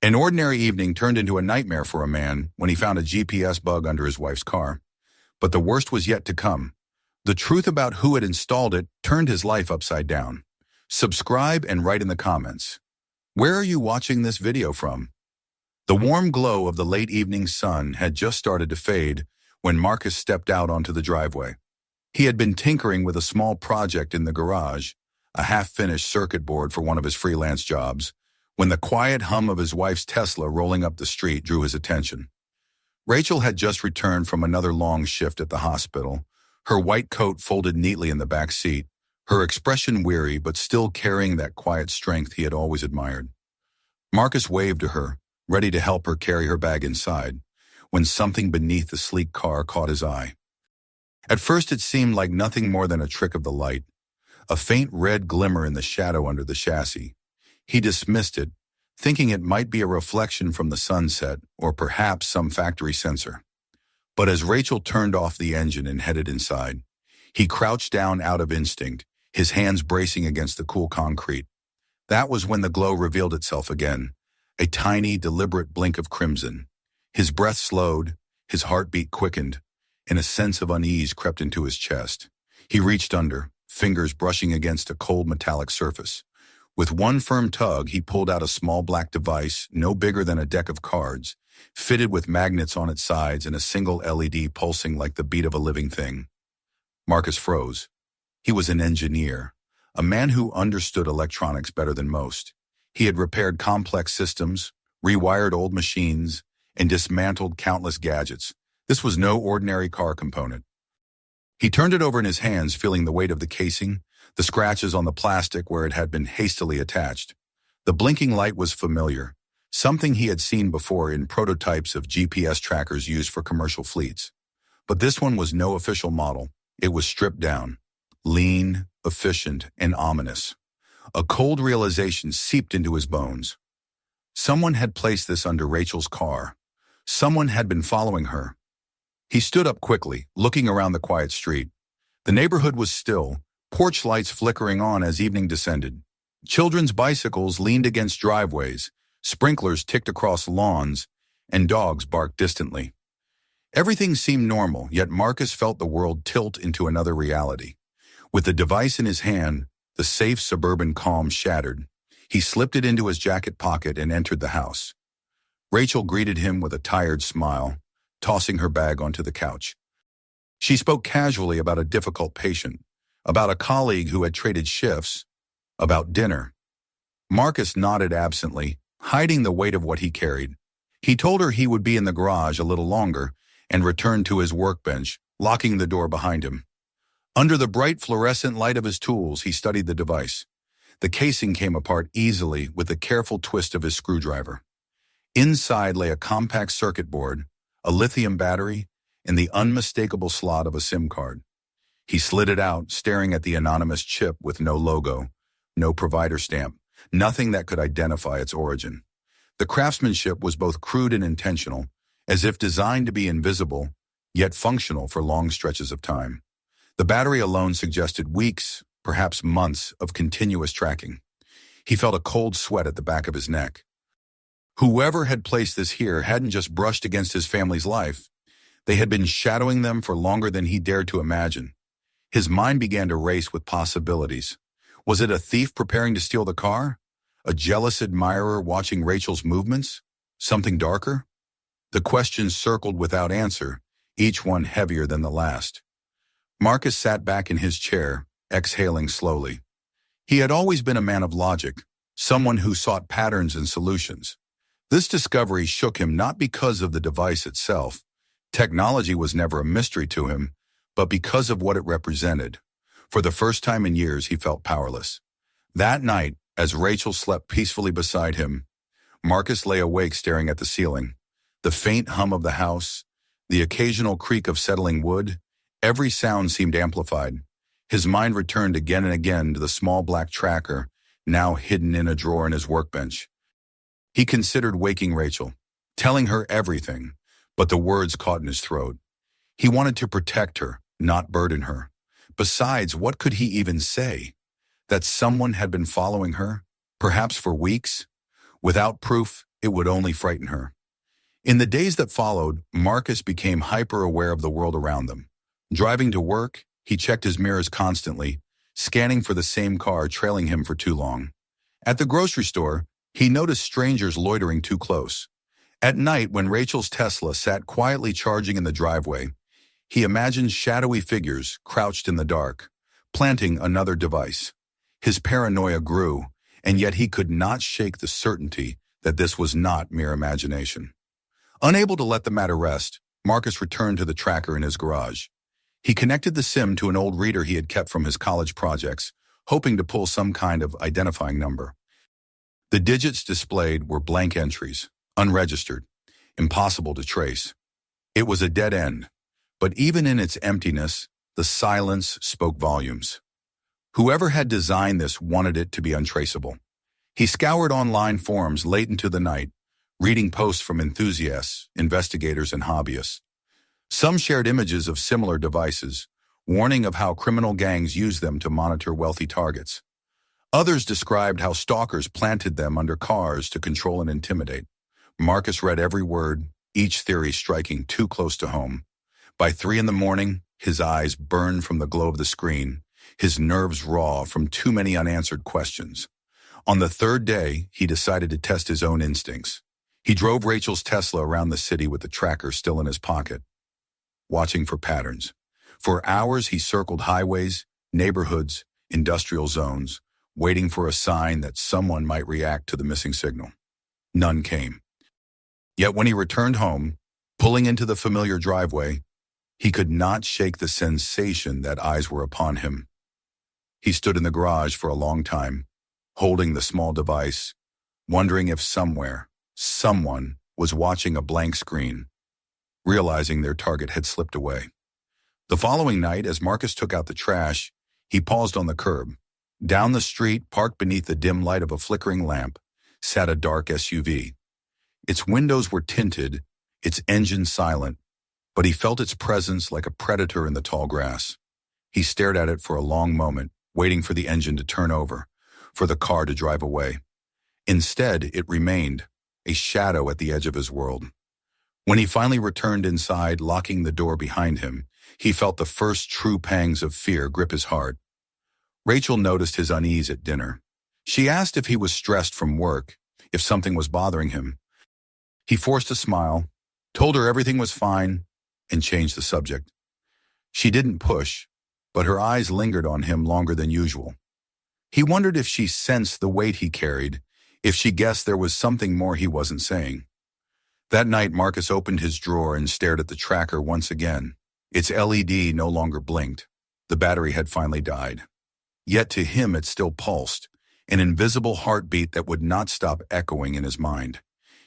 An ordinary evening turned into a nightmare for a man when he found a GPS bug under his wife's car. But the worst was yet to come. The truth about who had installed it turned his life upside down. Subscribe and write in the comments. Where are you watching this video from? The warm glow of the late evening sun had just started to fade when Marcus stepped out onto the driveway. He had been tinkering with a small project in the garage, a half-finished circuit board for one of his freelance jobs, when the quiet hum of his wife's Tesla rolling up the street drew his attention. Rachel had just returned from another long shift at the hospital, her white coat folded neatly in the back seat, her expression weary but still carrying that quiet strength he had always admired. Marcus waved to her, ready to help her carry her bag inside, when something beneath the sleek car caught his eye. At first it seemed like nothing more than a trick of the light, a faint red glimmer in the shadow under the chassis. He dismissed it, thinking it might be a reflection from the sunset or perhaps some factory sensor. But as Rachel turned off the engine and headed inside, he crouched down out of instinct, his hands bracing against the cool concrete. That was when the glow revealed itself again, a tiny, deliberate blink of crimson. His breath slowed, his heartbeat quickened, and a sense of unease crept into his chest. He reached under, fingers brushing against a cold metallic surface. With one firm tug, he pulled out a small black device, no bigger than a deck of cards, fitted with magnets on its sides and a single LED pulsing like the beat of a living thing. Marcus froze. He was an engineer, a man who understood electronics better than most. He had repaired complex systems, rewired old machines, and dismantled countless gadgets. This was no ordinary car component. He turned it over in his hands, feeling the weight of the casing, the scratches on the plastic where it had been hastily attached. The blinking light was familiar, something he had seen before in prototypes of GPS trackers used for commercial fleets. But this one was no official model. It was stripped down, lean, efficient, and ominous. A cold realization seeped into his bones. Someone had placed this under Rachel's car. Someone had been following her. He stood up quickly, looking around the quiet street. The neighborhood was still, porch lights flickering on as evening descended. Children's bicycles leaned against driveways, sprinklers ticked across lawns, and dogs barked distantly. Everything seemed normal, yet Marcus felt the world tilt into another reality. With the device in his hand, the safe suburban calm shattered. He slipped it into his jacket pocket and entered the house. Rachel greeted him with a tired smile, tossing her bag onto the couch. She spoke casually about a difficult patient, about a colleague who had traded shifts, about dinner. Marcus nodded absently, hiding the weight of what he carried. He told her he would be in the garage a little longer and returned to his workbench, locking the door behind him. Under the bright fluorescent light of his tools, he studied the device. The casing came apart easily with the careful twist of his screwdriver. Inside lay a compact circuit board, a lithium battery, and the unmistakable slot of a SIM card. He slid it out, staring at the anonymous chip with no logo, no provider stamp, nothing that could identify its origin. The craftsmanship was both crude and intentional, as if designed to be invisible, yet functional for long stretches of time. The battery alone suggested weeks, perhaps months, of continuous tracking. He felt a cold sweat at the back of his neck. Whoever had placed this here hadn't just brushed against his family's life. They had been shadowing them for longer than he dared to imagine. His mind began to race with possibilities. Was it a thief preparing to steal the car? A jealous admirer watching Rachel's movements? Something darker? The questions circled without answer, each one heavier than the last. Marcus sat back in his chair, exhaling slowly. He had always been a man of logic, someone who sought patterns and solutions. This discovery shook him not because of the device itself. Technology was never a mystery to him, but because of what it represented. For the first time in years, he felt powerless. That night, as Rachel slept peacefully beside him, Marcus lay awake staring at the ceiling. The faint hum of the house, the occasional creak of settling wood, every sound seemed amplified. His mind returned again and again to the small black tracker, now hidden in a drawer in his workbench. He considered waking Rachel, telling her everything, but the words caught in his throat. He wanted to protect her, not burden her. Besides, what could he even say? That someone had been following her, perhaps for weeks? Without proof, it would only frighten her. In the days that followed, Marcus became hyper-aware of the world around them. Driving to work, he checked his mirrors constantly, scanning for the same car trailing him for too long. At the grocery store, he noticed strangers loitering too close. At night, when Rachel's Tesla sat quietly charging in the driveway, he imagined shadowy figures crouched in the dark, planting another device. His paranoia grew, and yet he could not shake the certainty that this was not mere imagination. Unable to let the matter rest, Marcus returned to the tracker in his garage. He connected the SIM to an old reader he had kept from his college projects, hoping to pull some kind of identifying number. The digits displayed were blank entries, unregistered, impossible to trace. It was a dead end, but even in its emptiness, the silence spoke volumes. Whoever had designed this wanted it to be untraceable. He scoured online forums late into the night, reading posts from enthusiasts, investigators, and hobbyists. Some shared images of similar devices, warning of how criminal gangs use them to monitor wealthy targets. Others described how stalkers planted them under cars to control and intimidate. Marcus read every word, each theory striking too close to home. By 3 a.m, his eyes burned from the glow of the screen, his nerves raw from too many unanswered questions. On the third day, he decided to test his own instincts. He drove Rachel's Tesla around the city with the tracker still in his pocket, watching for patterns. For hours, he circled highways, neighborhoods, industrial zones, waiting for a sign that someone might react to the missing signal. None came. Yet when he returned home, pulling into the familiar driveway, he could not shake the sensation that eyes were upon him. He stood in the garage for a long time, holding the small device, wondering if somewhere, someone was watching a blank screen, realizing their target had slipped away. The following night, as Marcus took out the trash, he paused on the curb. Down the street, parked beneath the dim light of a flickering lamp, sat a dark SUV. Its windows were tinted, its engine silent, but he felt its presence like a predator in the tall grass. He stared at it for a long moment, waiting for the engine to turn over, for the car to drive away. Instead, it remained, a shadow at the edge of his world. When he finally returned inside, locking the door behind him, he felt the first true pangs of fear grip his heart. Rachel noticed his unease at dinner. She asked if he was stressed from work, if something was bothering him. He forced a smile, told her everything was fine, and changed the subject. She didn't push, but her eyes lingered on him longer than usual. He wondered if she sensed the weight he carried, if she guessed there was something more he wasn't saying. That night, Marcus opened his drawer and stared at the tracker once again. Its LED no longer blinked. The battery had finally died. Yet to him it still pulsed, an invisible heartbeat that would not stop echoing in his mind.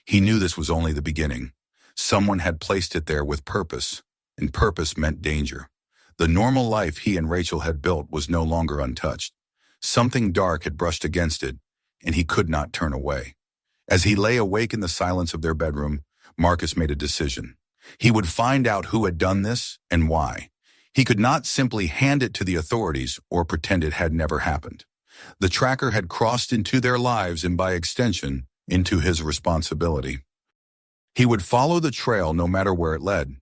He knew this was only the beginning. Someone had placed it there with purpose, and purpose meant danger. The normal life he and Rachel had built was no longer untouched. Something dark had brushed against it, and he could not turn away. As he lay awake in the silence of their bedroom, Marcus made a decision. He would find out who had done this and why. He could not simply hand it to the authorities or pretend it had never happened. The tracker had crossed into their lives and, by extension, into his responsibility. He would follow the trail no matter where it led.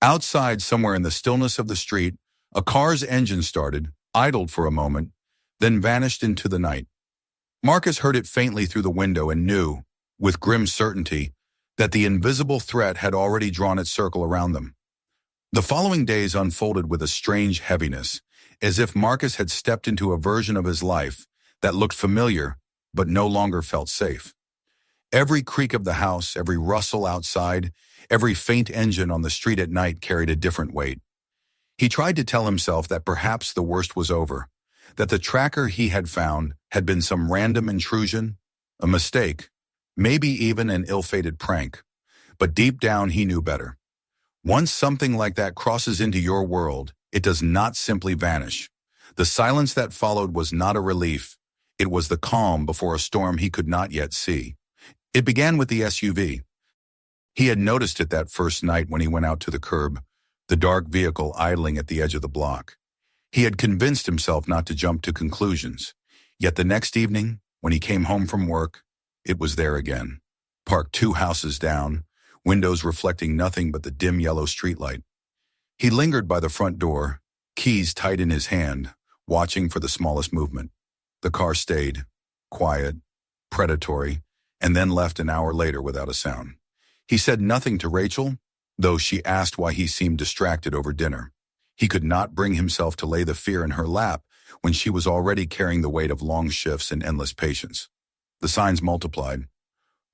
Outside, somewhere in the stillness of the street, a car's engine started, idled for a moment, then vanished into the night. Marcus heard it faintly through the window and knew, with grim certainty, that the invisible threat had already drawn its circle around them. The following days unfolded with a strange heaviness, as if Marcus had stepped into a version of his life that looked familiar but no longer felt safe. Every creak of the house, every rustle outside, every faint engine on the street at night carried a different weight. He tried to tell himself that perhaps the worst was over, that the tracker he had found had been some random intrusion, a mistake, maybe even an ill-fated prank. But deep down he knew better. Once something like that crosses into your world, it does not simply vanish. The silence that followed was not a relief. It was the calm before a storm he could not yet see. It began with the SUV. He had noticed it that first night when he went out to the curb, the dark vehicle idling at the edge of the block. He had convinced himself not to jump to conclusions. Yet the next evening, when he came home from work, it was there again, parked 2 houses down, windows reflecting nothing but the dim yellow streetlight. He lingered by the front door, keys tight in his hand, watching for the smallest movement. The car stayed, quiet, predatory, and then left an hour later without a sound. He said nothing to Rachel, though she asked why he seemed distracted over dinner. He could not bring himself to lay the fear in her lap when she was already carrying the weight of long shifts and endless patience. The signs multiplied.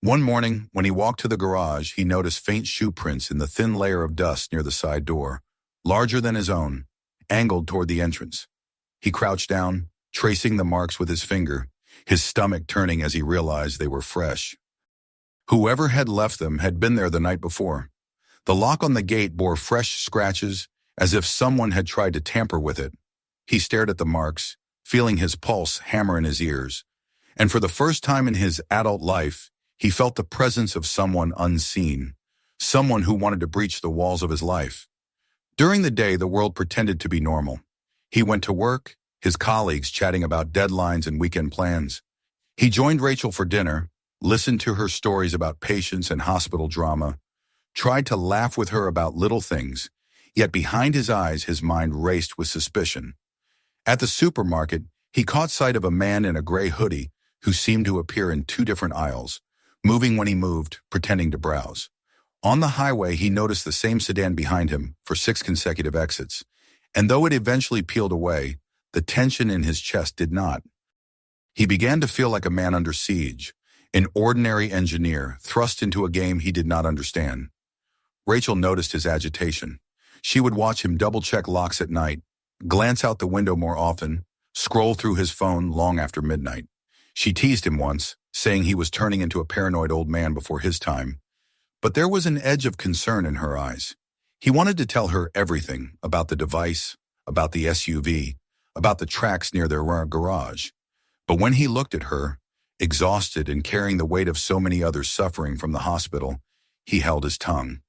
One morning, when he walked to the garage, he noticed faint shoe prints in the thin layer of dust near the side door, larger than his own, angled toward the entrance. He crouched down, tracing the marks with his finger, his stomach turning as he realized they were fresh. Whoever had left them had been there the night before. The lock on the gate bore fresh scratches, as if someone had tried to tamper with it. He stared at the marks, feeling his pulse hammer in his ears, and for the first time in his adult life, he felt the presence of someone unseen, someone who wanted to breach the walls of his life. During the day, the world pretended to be normal. He went to work, his colleagues chatting about deadlines and weekend plans. He joined Rachel for dinner, listened to her stories about patients and hospital drama, tried to laugh with her about little things, yet behind his eyes his mind raced with suspicion. At the supermarket, he caught sight of a man in a gray hoodie who seemed to appear in 2 different aisles, moving when he moved, pretending to browse. On the highway, he noticed the same sedan behind him for 6 consecutive exits, and though it eventually peeled away, the tension in his chest did not. He began to feel like a man under siege, an ordinary engineer thrust into a game he did not understand. Rachel noticed his agitation. She would watch him double-check locks at night, glance out the window more often, scroll through his phone long after midnight. She teased him once, saying he was turning into a paranoid old man before his time. But there was an edge of concern in her eyes. He wanted to tell her everything about the device, about the SUV, about the tracks near their garage. But when he looked at her, exhausted and carrying the weight of so many others suffering from the hospital, he held his tongue.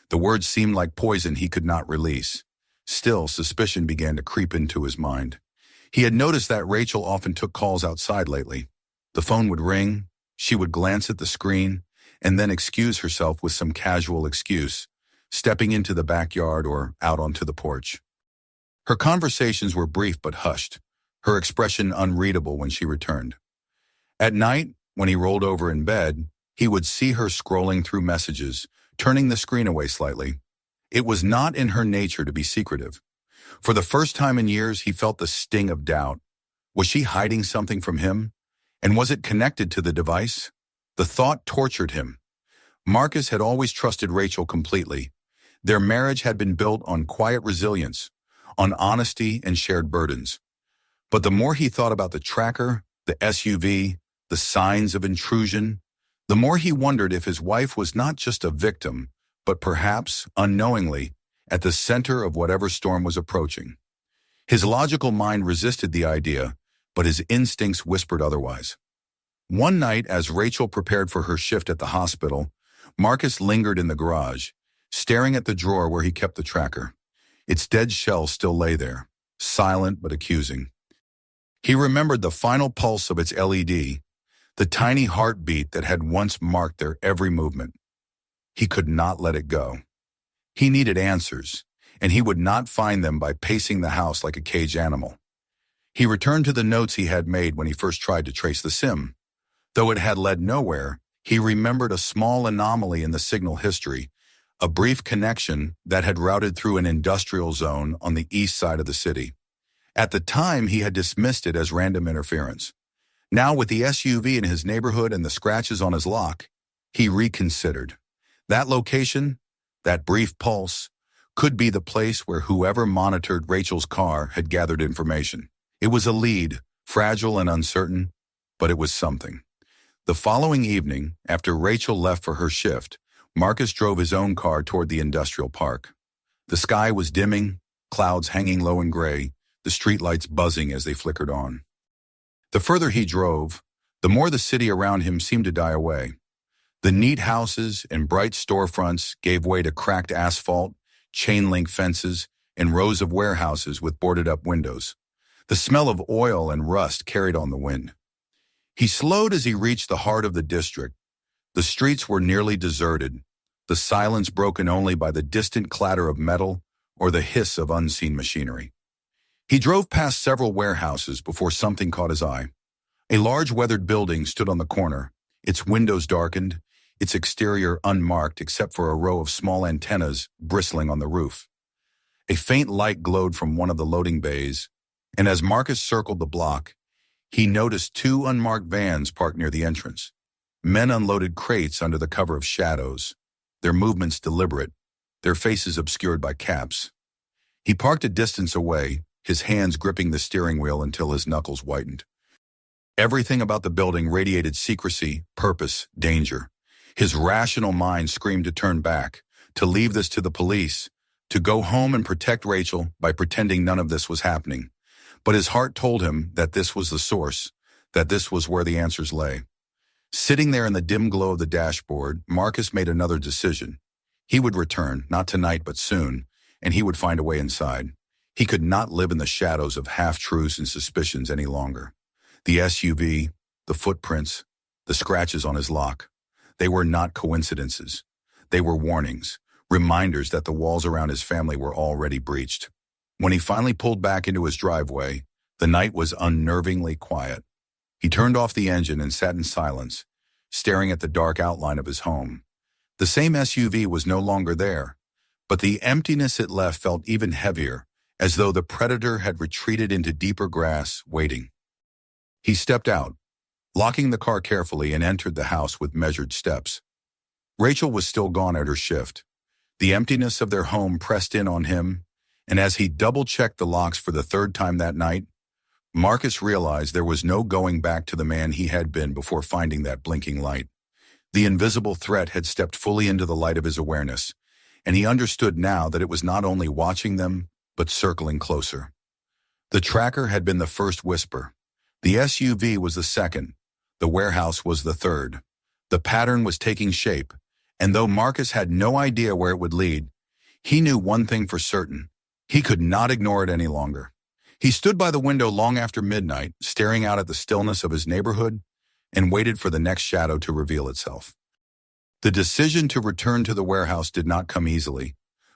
The words seemed like poison he could not release. Still, suspicion began to creep into his mind. He had noticed that Rachel often took calls outside lately. The phone would ring, she would glance at the screen, and then excuse herself with some casual excuse, stepping into the backyard or out onto the porch. Her conversations were brief but hushed, her expression unreadable when she returned. At night, when he rolled over in bed, he would see her scrolling through messages, turning the screen away slightly. It was not in her nature to be secretive. For the first time in years, he felt the sting of doubt. Was she hiding something from him? And was it connected to the device? The thought tortured him. Marcus had always trusted Rachel completely. Their marriage had been built on quiet resilience, on honesty and shared burdens. But the more he thought about the tracker, the SUV, the signs of intrusion, the more he wondered if his wife was not just a victim, but perhaps, unknowingly, at the center of whatever storm was approaching. His logical mind resisted the idea, but his instincts whispered otherwise. One night, as Rachel prepared for her shift at the hospital, Marcus lingered in the garage, staring at the drawer where he kept the tracker. Its dead shell still lay there, silent but accusing. He remembered the final pulse of its LED, the tiny heartbeat that had once marked their every movement. He could not let it go. He needed answers, and he would not find them by pacing the house like a caged animal. He returned to the notes he had made when he first tried to trace the SIM. Though it had led nowhere, he remembered a small anomaly in the signal history, a brief connection that had routed through an industrial zone on the east side of the city. At the time, he had dismissed it as random interference. Now, with the SUV in his neighborhood and the scratches on his lock, he reconsidered. That location, that brief pulse, could be the place where whoever monitored Rachel's car had gathered information. It was a lead, fragile and uncertain, but it was something. The following evening, after Rachel left for her shift, Marcus drove his own car toward the industrial park. The sky was dimming, clouds hanging low and gray, the streetlights buzzing as they flickered on. The further he drove, the more the city around him seemed to die away. The neat houses and bright storefronts gave way to cracked asphalt, chain-link fences, and rows of warehouses with boarded-up windows. The smell of oil and rust carried on the wind. He slowed as he reached the heart of the district, The streets were nearly deserted, the silence broken only by the distant clatter of metal or the hiss of unseen machinery. He drove past several warehouses before something caught his eye. A large weathered building stood on the corner, its windows darkened, its exterior unmarked except for a row of small antennas bristling on the roof. A faint light glowed from one of the loading bays, and as Marcus circled the block, he noticed two unmarked vans parked near the entrance. Men unloaded crates under the cover of shadows, their movements deliberate, their faces obscured by caps. He parked a distance away, his hands gripping the steering wheel until his knuckles whitened. Everything about the building radiated secrecy, purpose, danger. His rational mind screamed to turn back, to leave this to the police, to go home and protect Rachel by pretending none of this was happening. But his heart told him that this was the source, that this was where the answers lay. Sitting there in the dim glow of the dashboard, Marcus made another decision. He would return, not tonight but soon, and he would find a way inside. He could not live in the shadows of half-truths and suspicions any longer. The SUV, the footprints, the scratches on his lock, they were not coincidences. They were warnings, reminders that the walls around his family were already breached. When he finally pulled back into his driveway, the night was unnervingly quiet. He turned off the engine and sat in silence, staring at the dark outline of his home. The same SUV was no longer there, but the emptiness it left felt even heavier, as though the predator had retreated into deeper grass, waiting. He stepped out, locking the car carefully, and entered the house with measured steps. Rachel was still gone at her shift. The emptiness of their home pressed in on him, and as he double-checked the locks for the third time that night, Marcus realized there was no going back to the man he had been before finding that blinking light. The invisible threat had stepped fully into the light of his awareness, and he understood now that it was not only watching them, but circling closer. The tracker had been the first whisper. The SUV was the second. The warehouse was the third. The pattern was taking shape, and though Marcus had no idea where it would lead, he knew one thing for certain. He could not ignore it any longer. He stood by the window long after midnight, staring out at the stillness of his neighborhood, and waited for the next shadow to reveal itself. The decision to return to the warehouse did not come easily,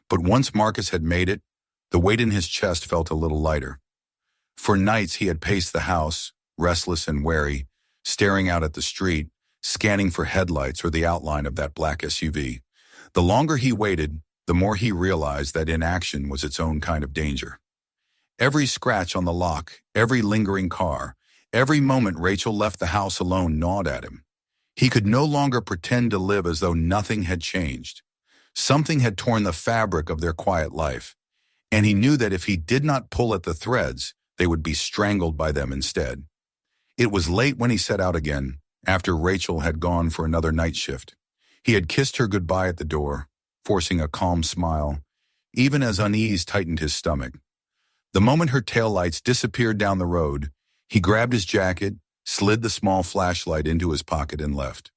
but once Marcus had made it, the weight in his chest felt a little lighter. For nights he had paced the house, restless and wary, staring out at the street, scanning for headlights or the outline of that black SUV. The longer he waited, the more he realized that inaction was its own kind of danger. Every scratch on the lock, every lingering car, every moment Rachel left the house alone gnawed at him. He could no longer pretend to live as though nothing had changed. Something had torn the fabric of their quiet life, and he knew that if he did not pull at the threads, they would be strangled by them instead. It was late when he set out again, after Rachel had gone for another night shift. He had kissed her goodbye at the door, forcing a calm smile, even as unease tightened his stomach. The moment her taillights disappeared down the road, he grabbed his jacket, slid the small flashlight into his pocket, and left.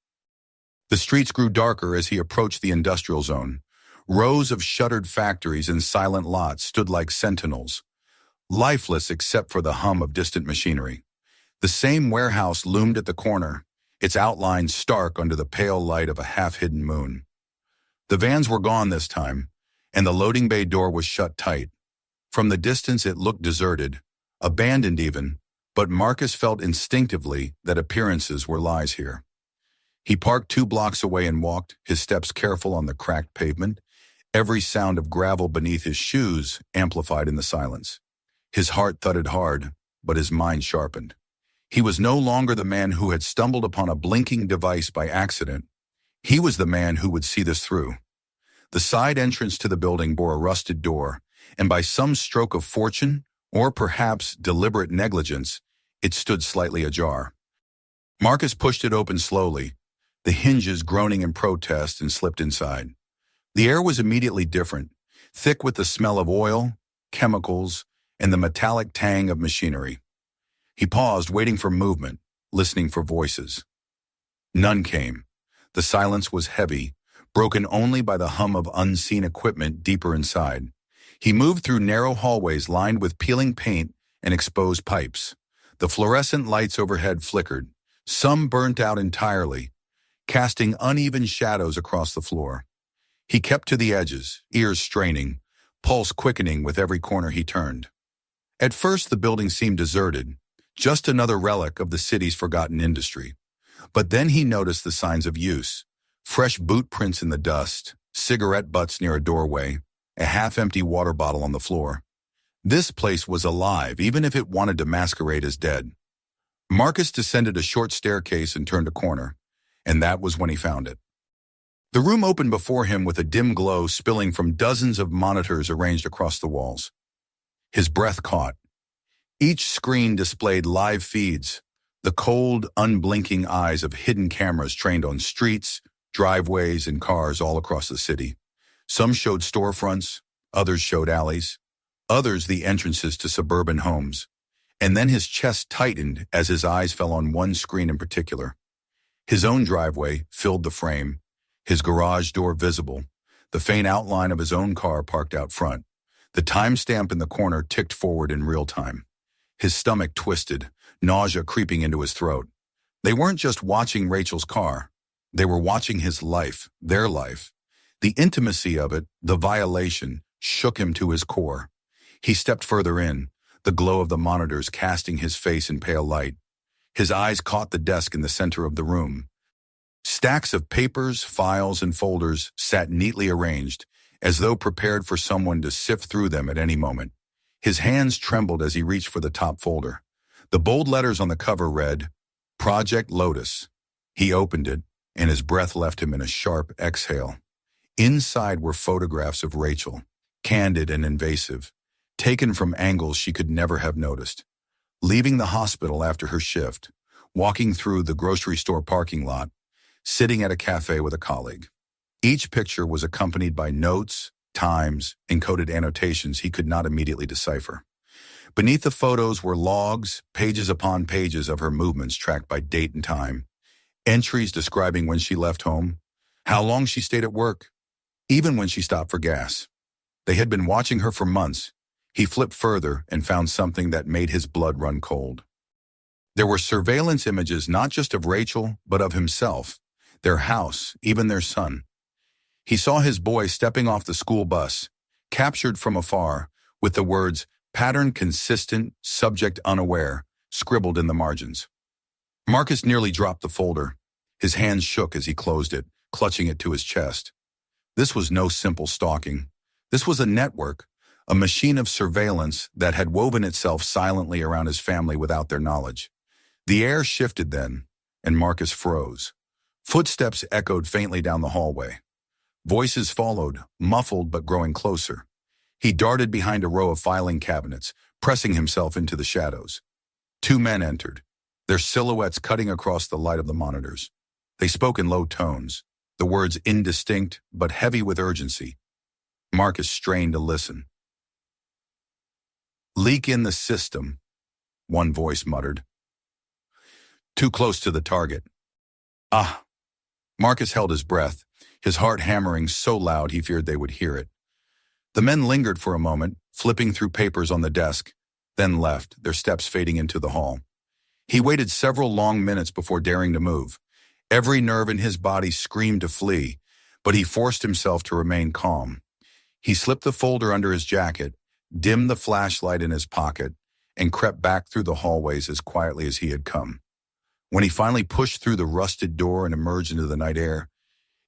The streets grew darker as he approached the industrial zone. Rows of shuttered factories and silent lots stood like sentinels, lifeless except for the hum of distant machinery. The same warehouse loomed at the corner, its outline stark under the pale light of a half-hidden moon. The vans were gone this time, and the loading bay door was shut tight. From the distance it looked deserted, abandoned even, but Marcus felt instinctively that appearances were lies here. He parked 2 blocks away and walked, his steps careful on the cracked pavement, every sound of gravel beneath his shoes amplified in the silence. His heart thudded hard, but his mind sharpened. He was no longer the man who had stumbled upon a blinking device by accident. He was the man who would see this through. The side entrance to the building bore a rusted door, and by some stroke of fortune, or perhaps deliberate negligence, it stood slightly ajar. Marcus pushed it open slowly, the hinges groaning in protest, and slipped inside. The air was immediately different, thick with the smell of oil, chemicals, and the metallic tang of machinery. He paused, waiting for movement, listening for voices. None came. The silence was heavy, broken only by the hum of unseen equipment deeper inside. He moved through narrow hallways lined with peeling paint and exposed pipes. The fluorescent lights overhead flickered, some burnt out entirely, casting uneven shadows across the floor. He kept to the edges, ears straining, pulse quickening with every corner he turned. At first, the building seemed deserted, just another relic of the city's forgotten industry. But then he noticed the signs of use: fresh boot prints in the dust, cigarette butts near a doorway, a half-empty water bottle on the floor. This place was alive, even if it wanted to masquerade as dead. Marcus descended a short staircase and turned a corner, and that was when he found it. The room opened before him with a dim glow spilling from dozens of monitors arranged across the walls. His breath caught. Each screen displayed live feeds, the cold, unblinking eyes of hidden cameras trained on streets, driveways, and cars all across the city. Some showed storefronts, others showed alleys, others the entrances to suburban homes. And then his chest tightened as his eyes fell on one screen in particular. His own driveway filled the frame, his garage door visible, the faint outline of his own car parked out front. The timestamp in the corner ticked forward in real time. His stomach twisted, nausea creeping into his throat. They weren't just watching Rachel's car. They were watching his life, their life. The intimacy of it, the violation, shook him to his core. He stepped further in, the glow of the monitors casting his face in pale light. His eyes caught the desk in the center of the room. Stacks of papers, files, and folders sat neatly arranged, as though prepared for someone to sift through them at any moment. His hands trembled as he reached for the top folder. The bold letters on the cover read, "Project Lotus." He opened it, and his breath left him in a sharp exhale. Inside were photographs of Rachel, candid and invasive, taken from angles she could never have noticed. Leaving the hospital after her shift, walking through the grocery store parking lot, sitting at a cafe with a colleague. Each picture was accompanied by notes, times, and coded annotations he could not immediately decipher. Beneath the photos were logs, pages upon pages of her movements tracked by date and time, entries describing when she left home, how long she stayed at work, even when she stopped for gas. They had been watching her for months. He flipped further and found something that made his blood run cold. There were surveillance images not just of Rachel, but of himself, their house, even their son. He saw his boy stepping off the school bus, captured from afar, with the words, "Pattern consistent, subject unaware," scribbled in the margins. Marcus nearly dropped the folder. His hands shook as he closed it, clutching it to his chest. This was no simple stalking. This was a network, a machine of surveillance that had woven itself silently around his family without their knowledge. The air shifted then, and Marcus froze. Footsteps echoed faintly down the hallway. Voices followed, muffled but growing closer. He darted behind a row of filing cabinets, pressing himself into the shadows. Two men entered, their silhouettes cutting across the light of the monitors. They spoke in low tones, the words indistinct but heavy with urgency. Marcus strained to listen. "Leak in the system," one voice muttered. "Too close to the target." "Ah." Marcus held his breath, his heart hammering so loud he feared they would hear it. The men lingered for a moment, flipping through papers on the desk, then left, their steps fading into the hall. He waited several long minutes before daring to move. Every nerve in his body screamed to flee, but he forced himself to remain calm. He slipped the folder under his jacket, dimmed the flashlight in his pocket, and crept back through the hallways as quietly as he had come. When he finally pushed through the rusted door and emerged into the night air,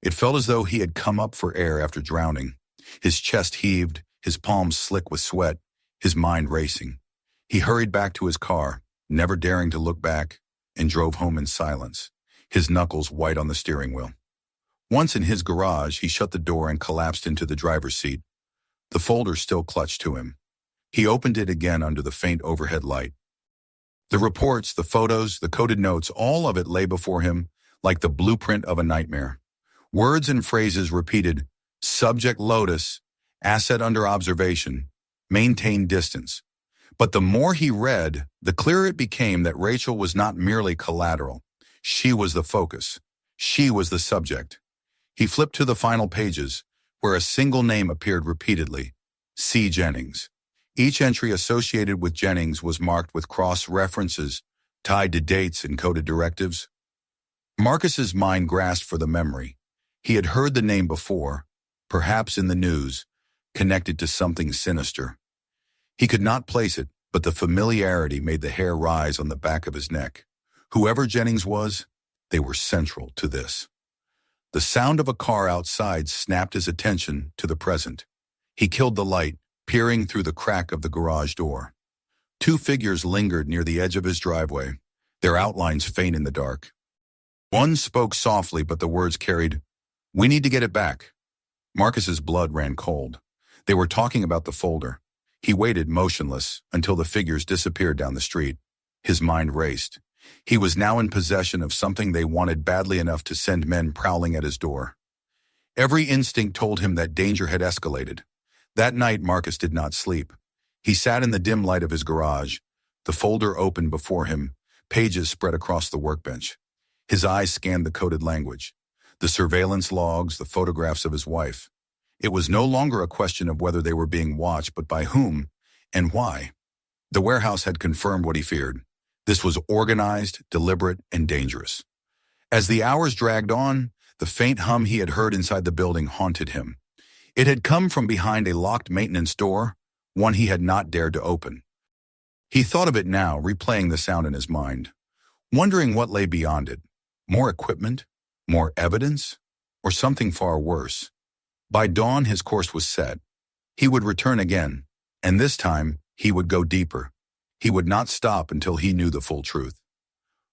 it felt as though he had come up for air after drowning. His chest heaved, his palms slick with sweat, his mind racing. He hurried back to his car, never daring to look back, and drove home in silence, his knuckles white on the steering wheel. Once in his garage, he shut the door and collapsed into the driver's seat. The folder still clutched to him. He opened it again under the faint overhead light. The reports, the photos, the coded notes, all of it lay before him like the blueprint of a nightmare. Words and phrases repeated: subject Lotus, asset under observation, maintain distance. But the more he read, the clearer it became that Rachel was not merely collateral. She was the focus. She was the subject. He flipped to the final pages, where a single name appeared repeatedly: C. Jennings. Each entry associated with Jennings was marked with cross-references, tied to dates and coded directives. Marcus's mind grasped for the memory. He had heard the name before, perhaps in the news, connected to something sinister. He could not place it, but the familiarity made the hair rise on the back of his neck. Whoever Jennings was, they were central to this. The sound of a car outside snapped his attention to the present. He killed the light, peering through the crack of the garage door. Two figures lingered near the edge of his driveway, their outlines faint in the dark. One spoke softly, but the words carried, "We need to get it back." Marcus's blood ran cold. They were talking about the folder. He waited motionless until the figures disappeared down the street. His mind raced. He was now in possession of something they wanted badly enough to send men prowling at his door. Every instinct told him that danger had escalated. That night, Marcus did not sleep. He sat in the dim light of his garage, the folder open before him, pages spread across the workbench. His eyes scanned the coded language, the surveillance logs, the photographs of his wife. It was no longer a question of whether they were being watched, but by whom and why. The warehouse had confirmed what he feared. This was organized, deliberate, and dangerous. As the hours dragged on, the faint hum he had heard inside the building haunted him. It had come from behind a locked maintenance door, one he had not dared to open. He thought of it now, replaying the sound in his mind, wondering what lay beyond it. More equipment? More evidence? Or something far worse? By dawn, his course was set. He would return again, and this time, he would go deeper. He would not stop until he knew the full truth.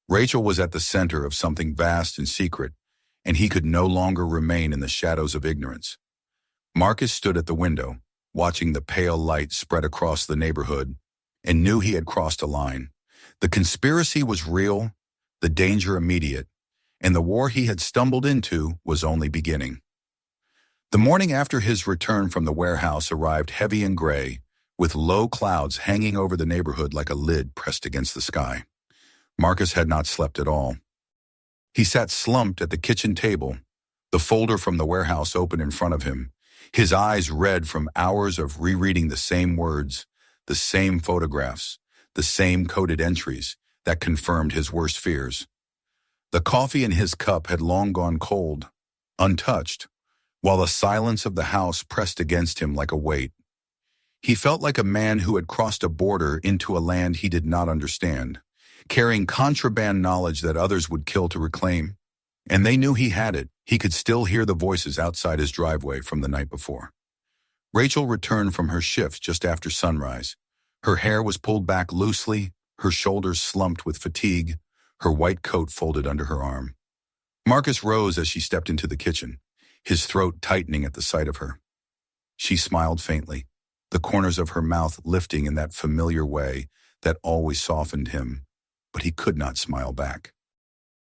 Rachel was at the center of something vast and secret, and he could no longer remain in the shadows of ignorance. Marcus stood at the window, watching the pale light spread across the neighborhood, and knew he had crossed a line. The conspiracy was real, the danger immediate, and the war he had stumbled into was only beginning. The morning after his return from the warehouse arrived heavy and gray, with low clouds hanging over the neighborhood like a lid pressed against the sky. Marcus had not slept at all. He sat slumped at the kitchen table, the folder from the warehouse open in front of him, his eyes red from hours of rereading the same words, the same photographs, the same coded entries that confirmed his worst fears. The coffee in his cup had long gone cold, untouched, while the silence of the house pressed against him like a weight. He felt like a man who had crossed a border into a land he did not understand, carrying contraband knowledge that others would kill to reclaim. And they knew he had it. He could still hear the voices outside his driveway from the night before. Rachel returned from her shift just after sunrise. Her hair was pulled back loosely, her shoulders slumped with fatigue, her white coat folded under her arm. Marcus rose as she stepped into the kitchen, his throat tightening at the sight of her. She smiled faintly, the corners of her mouth lifting in that familiar way that always softened him, but he could not smile back.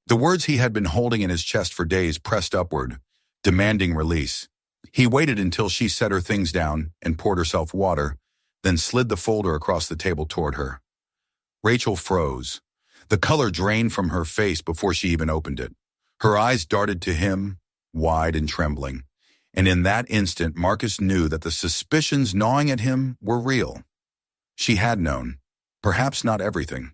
The words he had been holding in his chest for days pressed upward, demanding release. He waited until she set her things down and poured herself water, then slid the folder across the table toward her. Rachel froze. The color drained from her face before she even opened it. Her eyes darted to him, wide and trembling. And in that instant, Marcus knew that the suspicions gnawing at him were real. She had known, perhaps not everything,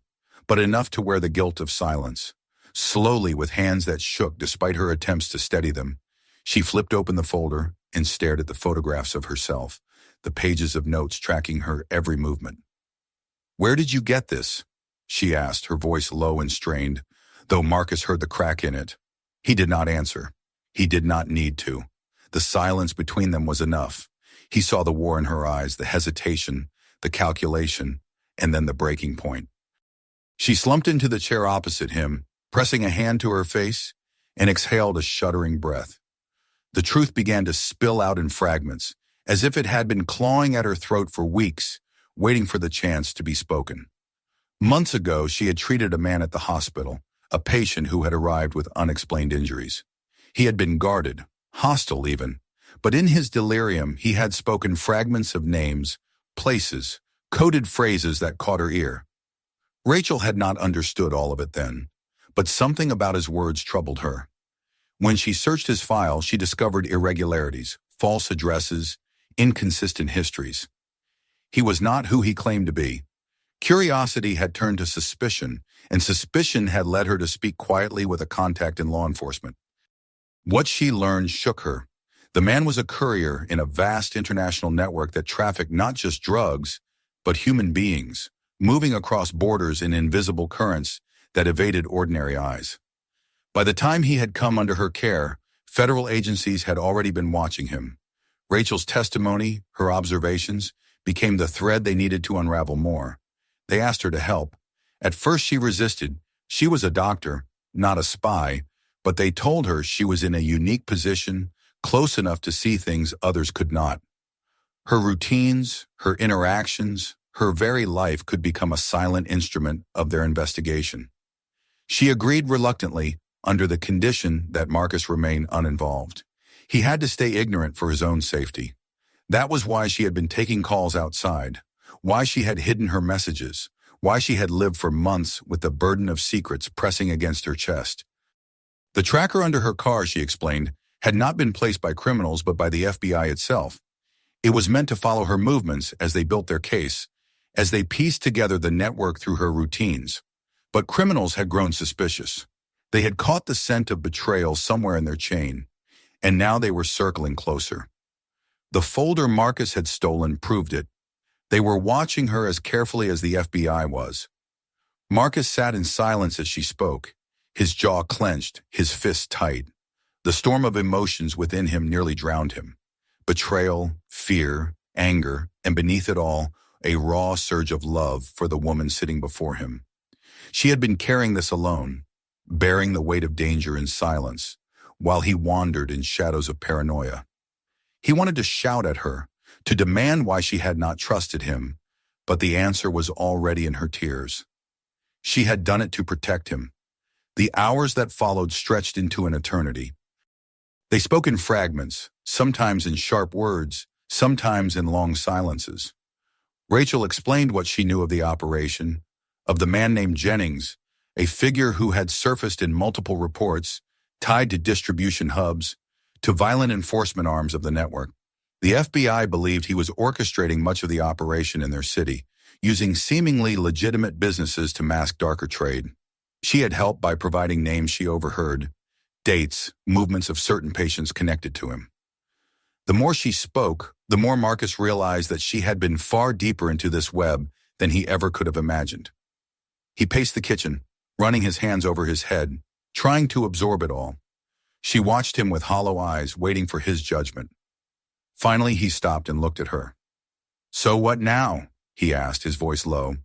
but enough to wear the guilt of silence. Slowly, with hands that shook despite her attempts to steady them, she flipped open the folder and stared at the photographs of herself, the pages of notes tracking her every movement. "Where did you get this?" she asked, her voice low and strained, though Marcus heard the crack in it. He did not answer. He did not need to. The silence between them was enough. He saw the war in her eyes, the hesitation, the calculation, and then the breaking point. She slumped into the chair opposite him, pressing a hand to her face, and exhaled a shuddering breath. The truth began to spill out in fragments, as if it had been clawing at her throat for weeks, waiting for the chance to be spoken. Months ago, she had treated a man at the hospital, a patient who had arrived with unexplained injuries. He had been guarded, hostile even, but in his delirium he had spoken fragments of names, places, coded phrases that caught her ear. Rachel had not understood all of it then, but something about his words troubled her. When she searched his file, she discovered irregularities, false addresses, inconsistent histories. He was not who he claimed to be. Curiosity had turned to suspicion, and suspicion had led her to speak quietly with a contact in law enforcement. What she learned shook her. The man was a courier in a vast international network that trafficked not just drugs, but human beings, moving across borders in invisible currents that evaded ordinary eyes. By the time he had come under her care, federal agencies had already been watching him. Rachel's testimony, her observations, became the thread they needed to unravel more. They asked her to help. At first she resisted. She was a doctor, not a spy, but they told her she was in a unique position, close enough to see things others could not. Her routines, her interactions, her very life could become a silent instrument of their investigation. She agreed reluctantly, under the condition that Marcus remain uninvolved. He had to stay ignorant for his own safety. That was why she had been taking calls outside, why she had hidden her messages, why she had lived for months with the burden of secrets pressing against her chest. The tracker under her car, she explained, had not been placed by criminals but by the FBI itself. It was meant to follow her movements as they built their case, as they pieced together the network through her routines. But criminals had grown suspicious. They had caught the scent of betrayal somewhere in their chain, and now they were circling closer. The folder Marcus had stolen proved it. They were watching her as carefully as the FBI was. Marcus sat in silence as she spoke, his jaw clenched, his fists tight. The storm of emotions within him nearly drowned him. Betrayal, fear, anger, and beneath it all, a raw surge of love for the woman sitting before him. She had been carrying this alone, bearing the weight of danger in silence, while he wandered in shadows of paranoia. He wanted to shout at her, to demand why she had not trusted him, but the answer was already in her tears. She had done it to protect him. The hours that followed stretched into an eternity. They spoke in fragments, sometimes in sharp words, sometimes in long silences. Rachel explained what she knew of the operation, of the man named Jennings, a figure who had surfaced in multiple reports, tied to distribution hubs, to violent enforcement arms of the network. The FBI believed he was orchestrating much of the operation in their city, using seemingly legitimate businesses to mask darker trade. She had helped by providing names she overheard, dates, movements of certain patients connected to him. The more she spoke, the more Marcus realized that she had been far deeper into this web than he ever could have imagined. He paced the kitchen, running his hands over his head, trying to absorb it all. She watched him with hollow eyes, waiting for his judgment. Finally, he stopped and looked at her. "So what now?" he asked, his voice low.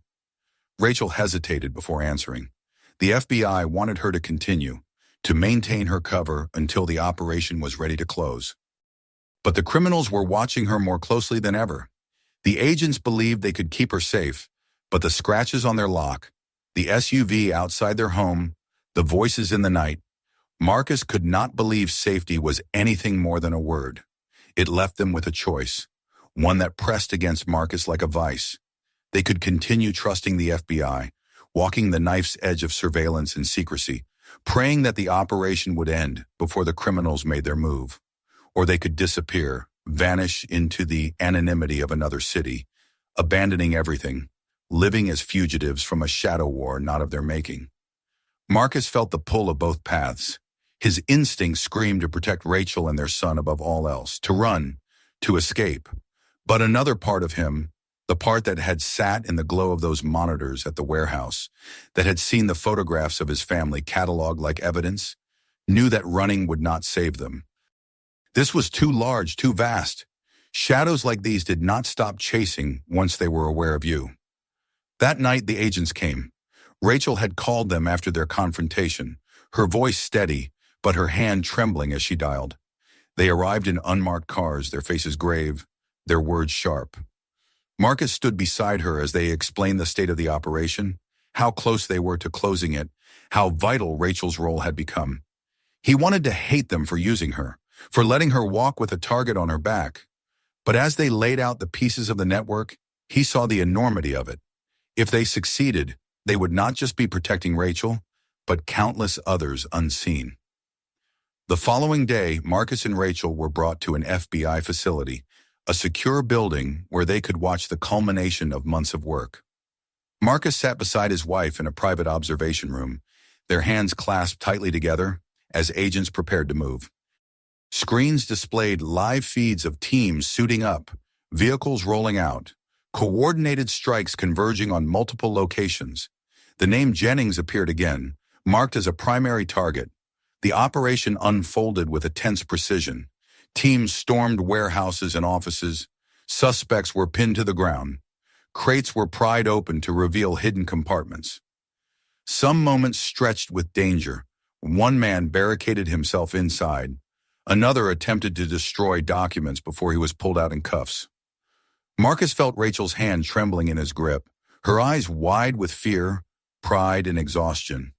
Rachel hesitated before answering. The FBI wanted her to continue, to maintain her cover until the operation was ready to close. But the criminals were watching her more closely than ever. The agents believed they could keep her safe, but the scratches on their lock, the SUV outside their home, the voices in the night, Marcus could not believe safety was anything more than a word. It left them with a choice, one that pressed against Marcus like a vice. They could continue trusting the FBI, walking the knife's edge of surveillance and secrecy, praying that the operation would end before the criminals made their move. Or they could disappear, vanish into the anonymity of another city, abandoning everything, living as fugitives from a shadow war not of their making. Marcus felt the pull of both paths. His instincts screamed to protect Rachel and their son above all else, to run, to escape. But another part of him, the part that had sat in the glow of those monitors at the warehouse, that had seen the photographs of his family cataloged like evidence, knew that running would not save them. This was too large, too vast. Shadows like these did not stop chasing once they were aware of you. That night the agents came. Rachel had called them after their confrontation, her voice steady, but her hand trembling as she dialed. They arrived in unmarked cars, their faces grave, their words sharp. Marcus stood beside her as they explained the state of the operation, how close they were to closing it, how vital Rachel's role had become. He wanted to hate them for using her, for letting her walk with a target on her back. But as they laid out the pieces of the network, he saw the enormity of it. If they succeeded, they would not just be protecting Rachel, but countless others unseen. The following day, Marcus and Rachel were brought to an FBI facility, a secure building where they could watch the culmination of months of work. Marcus sat beside his wife in a private observation room, their hands clasped tightly together as agents prepared to move. Screens displayed live feeds of teams suiting up, vehicles rolling out, coordinated strikes converging on multiple locations. The name Jennings appeared again, marked as a primary target. The operation unfolded with a tense precision. Teams stormed warehouses and offices. Suspects were pinned to the ground. Crates were pried open to reveal hidden compartments. Some moments stretched with danger. One man barricaded himself inside. Another attempted to destroy documents before he was pulled out in cuffs. Marcus felt Rachel's hand trembling in his grip, her eyes wide with fear, pride, and exhaustion.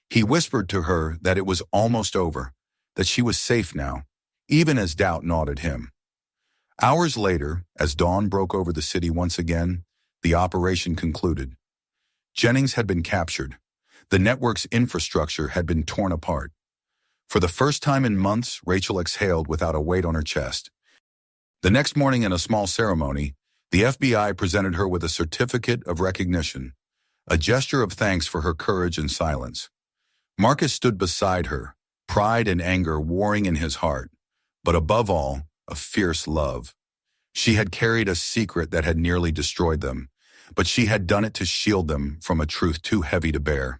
He whispered to her that it was almost over, that she was safe now, even as doubt gnawed at him. Hours later, as dawn broke over the city once again, the operation concluded. Jennings had been captured. The network's infrastructure had been torn apart. For the first time in months, Rachel exhaled without a weight on her chest. The next morning in a small ceremony, the FBI presented her with a certificate of recognition, a gesture of thanks for her courage and silence. Marcus stood beside her, pride and anger warring in his heart, but above all, a fierce love. She had carried a secret that had nearly destroyed them, but she had done it to shield them from a truth too heavy to bear.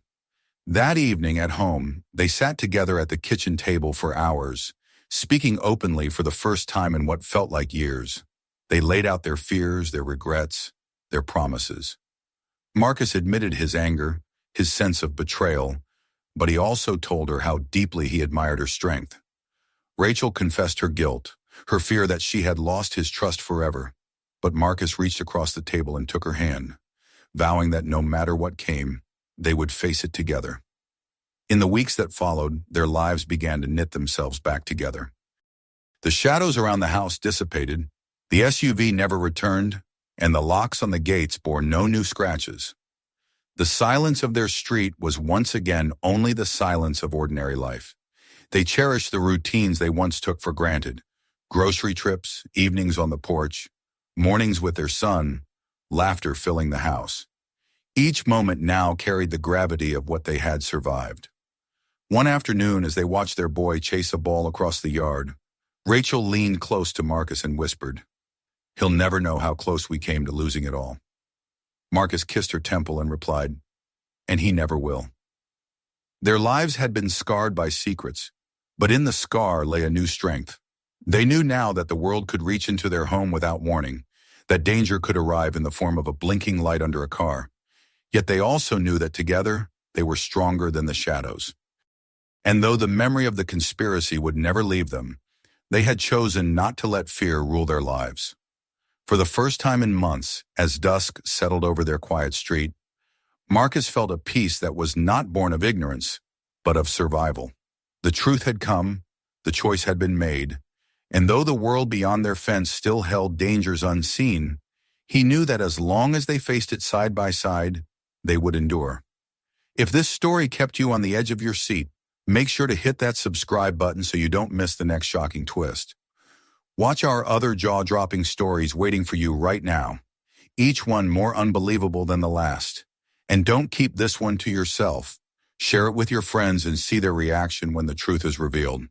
That evening at home, they sat together at the kitchen table for hours, speaking openly for the first time in what felt like years. They laid out their fears, their regrets, their promises. Marcus admitted his anger, his sense of betrayal, but he also told her how deeply he admired her strength. Rachel confessed her guilt, her fear that she had lost his trust forever, but Marcus reached across the table and took her hand, vowing that no matter what came, they would face it together. In the weeks that followed, their lives began to knit themselves back together. The shadows around the house dissipated, the SUV never returned, and the locks on the gates bore no new scratches. The silence of their street was once again only the silence of ordinary life. They cherished the routines they once took for granted: grocery trips, evenings on the porch, mornings with their son, laughter filling the house. Each moment now carried the gravity of what they had survived. One afternoon, as they watched their boy chase a ball across the yard, Rachel leaned close to Marcus and whispered, "He'll never know how close we came to losing it all." Marcus kissed her temple and replied, "And he never will." Their lives had been scarred by secrets, but in the scar lay a new strength. They knew now that the world could reach into their home without warning, that danger could arrive in the form of a blinking light under a car. Yet they also knew that together, they were stronger than the shadows. And though the memory of the conspiracy would never leave them, they had chosen not to let fear rule their lives. For the first time in months, as dusk settled over their quiet street, Marcus felt a peace that was not born of ignorance, but of survival. The truth had come, the choice had been made, and though the world beyond their fence still held dangers unseen, he knew that as long as they faced it side by side, they would endure. If this story kept you on the edge of your seat, make sure to hit that subscribe button so you don't miss the next shocking twist. Watch our other jaw-dropping stories waiting for you right now, each one more unbelievable than the last. And don't keep this one to yourself. Share it with your friends and see their reaction when the truth is revealed.